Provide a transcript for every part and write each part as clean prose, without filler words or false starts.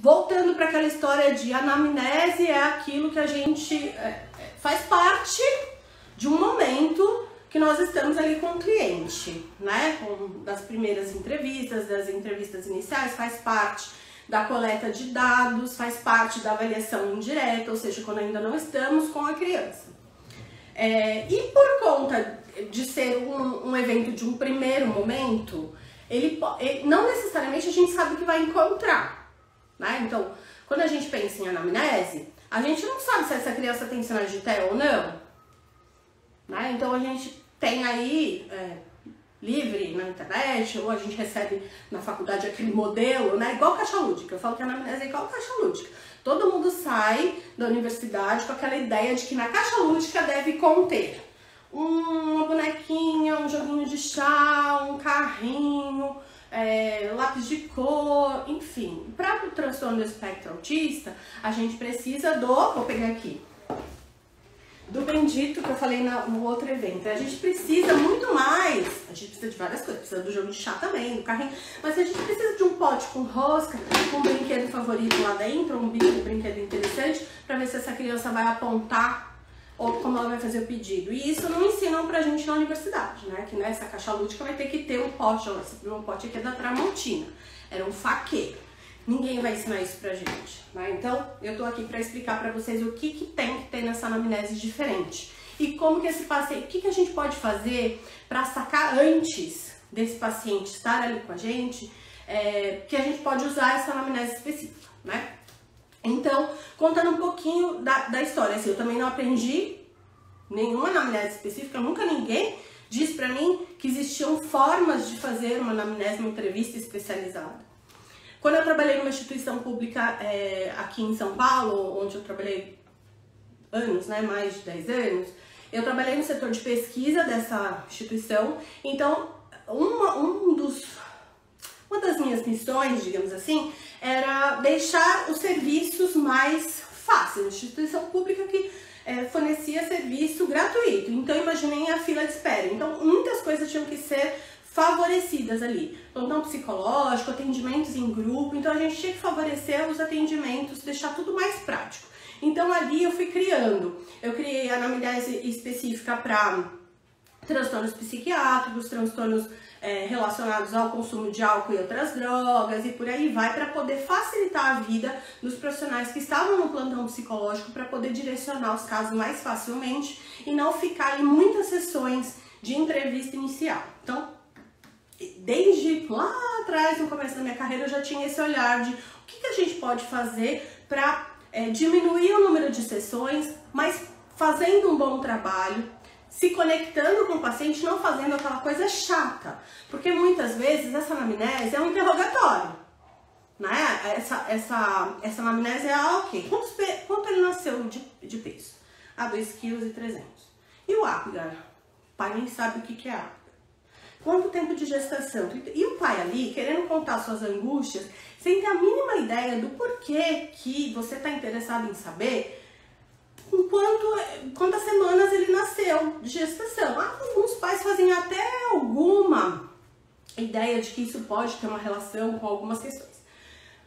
voltando para aquela história de anamnese é aquilo que a gente faz parte de um momento que nós estamos ali com o cliente, né? Das primeiras entrevistas, das entrevistas iniciais, faz parte da coleta de dados, faz parte da avaliação indireta, ou seja, quando ainda não estamos com a criança. E por conta de ser um evento de um primeiro momento, não necessariamente a gente sabe o que vai encontrar, né? Então, quando a gente pensa em anamnese, a gente não sabe se essa criança tem sinais de TEA ou não, né? Então a gente tem aí livre na internet, ou a gente recebe na faculdade aquele modelo, né? Igual caixa lúdica. Eu falo que a anamnese é igual caixa lúdica. Todo mundo sai da universidade com aquela ideia de que na caixa lúdica deve conter uma bonequinha, um joguinho de chá, um carrinho, lápis de cor, enfim. Para o transtorno do espectro autista, a gente precisa vou pegar aqui, do bendito que eu falei no outro evento. A gente precisa muito mais, a gente precisa de várias coisas, precisa do jogo de chá também, do carrinho, mas a gente precisa de um pote com rosca, com um brinquedo favorito lá dentro, um bico de brinquedo interessante, para ver se essa criança vai apontar ou como ela vai fazer o pedido. E isso não ensinam pra gente na universidade, né? Que nessa caixa lúdica vai ter que ter um pote, ó, esse primeiro pote aqui é da Tramontina, era um faqueiro. Ninguém vai ensinar isso pra gente, né? Então, eu tô aqui pra explicar pra vocês o que tem que ter nessa anamnese diferente. E como que esse paciente, o que a gente pode fazer pra sacar antes desse paciente estar ali com a gente, que a gente pode usar essa anamnese específica, né? Então, contando um pouquinho da história, assim, eu também não aprendi nenhuma anamnese específica, nunca ninguém disse pra mim que existiam formas de fazer uma anamnese, uma entrevista especializada. Quando eu trabalhei numa instituição pública aqui em São Paulo, onde eu trabalhei anos, né, mais de 10 anos, eu trabalhei no setor de pesquisa dessa instituição. Então, uma das minhas missões, digamos assim, era deixar os serviços mais fáceis. Uma instituição pública que fornecia serviço gratuito. Então, imaginei a fila de espera. Então, muitas coisas tinham que ser favorecidas ali, plantão psicológico, atendimentos em grupo, então a gente tinha que favorecer os atendimentos, deixar tudo mais prático. Então ali eu criei a anamnese específica para transtornos psiquiátricos, transtornos relacionados ao consumo de álcool e outras drogas e por aí vai, para poder facilitar a vida dos profissionais que estavam no plantão psicológico, para poder direcionar os casos mais facilmente e não ficar em muitas sessões de entrevista inicial. Então, desde lá atrás, no começo da minha carreira, eu já tinha esse olhar de o que a gente pode fazer para diminuir o número de sessões, mas fazendo um bom trabalho, se conectando com o paciente, não fazendo aquela coisa chata. Porque muitas vezes essa anamnese é um interrogatório, né? Essa anamnese é ok. Quanto ele nasceu de peso? 2,3 kg. E o Apgar? O pai nem sabe o que é Apgar. Quanto tempo de gestação? E o pai ali, querendo contar suas angústias, sem ter a mínima ideia do porquê que você está interessado em saber quantas semanas ele nasceu de gestação. Alguns pais fazem até alguma ideia de que isso pode ter uma relação com algumas questões.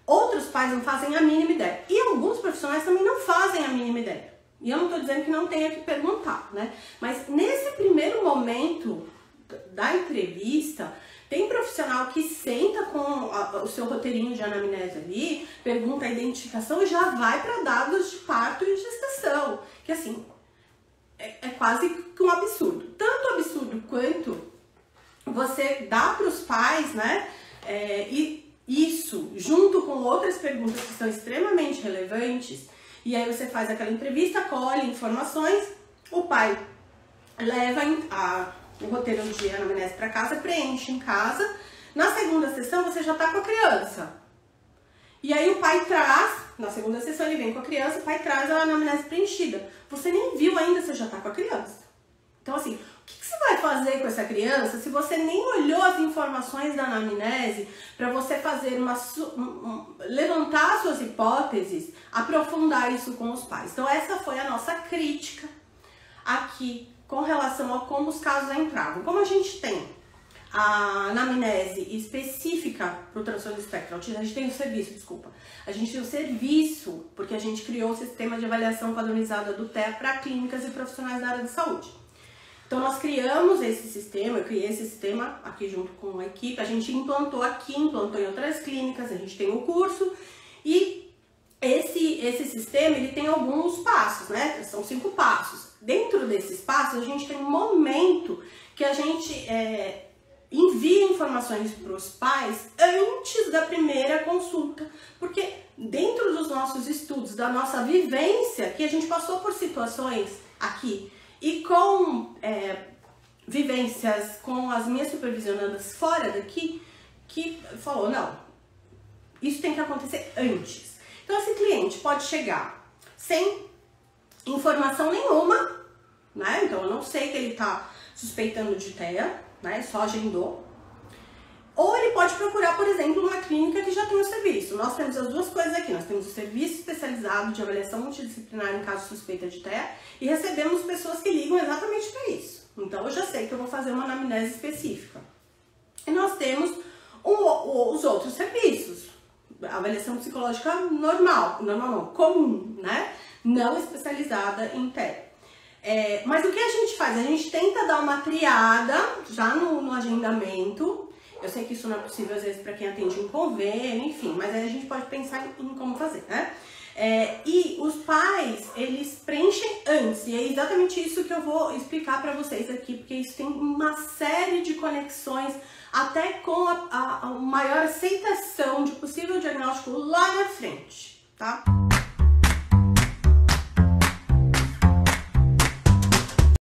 Outros pais não fazem a mínima ideia. E alguns profissionais também não fazem a mínima ideia. E eu não estou dizendo que não tenha que perguntar, né? Mas nesse primeiro momento da entrevista, tem profissional que senta com o seu roteirinho de anamnese ali, pergunta a identificação e já vai para dados de parto e gestação. Que assim, é quase que um absurdo. Tanto absurdo quanto você dá para os pais, né? E isso, junto com outras perguntas que são extremamente relevantes, e aí você faz aquela entrevista, colhe informações, o pai leva o roteiro de anamnese para casa, preenche em casa. Na segunda sessão você já tá com a criança. E aí o pai traz, na segunda sessão ele vem com a criança, o pai traz a anamnese preenchida. Você nem viu ainda, você já tá com a criança. Então assim, o que você vai fazer com essa criança se você nem olhou as informações da anamnese para você fazer levantar suas hipóteses, aprofundar isso com os pais? Então essa foi a nossa crítica aqui com relação a como os casos entravam. Como a gente tem a anamnese específica para o transtorno do espectro autista. A gente tem um serviço, desculpa. A gente tem um serviço, porque a gente criou o sistema de avaliação padronizada do TEA para clínicas e profissionais da área de saúde. Então nós criamos esse sistema, eu criei esse sistema aqui junto com a equipe, a gente implantou aqui, implantou em outras clínicas, a gente tem um curso e esse sistema ele tem alguns passos, né? São 5 passos. Dentro desses passos a gente tem um momento que a gente envia informações para os pais antes da primeira consulta, porque dentro dos nossos estudos, da nossa vivência, que a gente passou por situações aqui e com vivências com as minhas supervisionadas fora daqui, que falou, não, isso tem que acontecer antes. Então esse cliente pode chegar sem informação nenhuma, né? Então eu não sei que ele está suspeitando de TEA, né? Só agendou. Ou ele pode procurar, por exemplo, uma clínica que já tem o serviço. Nós temos as duas coisas aqui. Nós temos o serviço especializado de avaliação multidisciplinar em caso de suspeita de TEA e recebemos pessoas que ligam exatamente para isso. Então eu já sei que eu vou fazer uma anamnese específica. E nós temos os outros serviços. Avaliação psicológica normal não, comum, né? Não especializada em TEA. Mas o que a gente faz? A gente tenta dar uma triada já no agendamento. Eu sei que isso não é possível às vezes para quem atende um convênio, enfim, mas aí a gente pode pensar em como fazer, né? E os pais, eles preenchem antes, e é exatamente isso que eu vou explicar para vocês aqui, porque isso tem uma série de conexões, até com a maior aceitação de possível diagnóstico lá na frente, tá?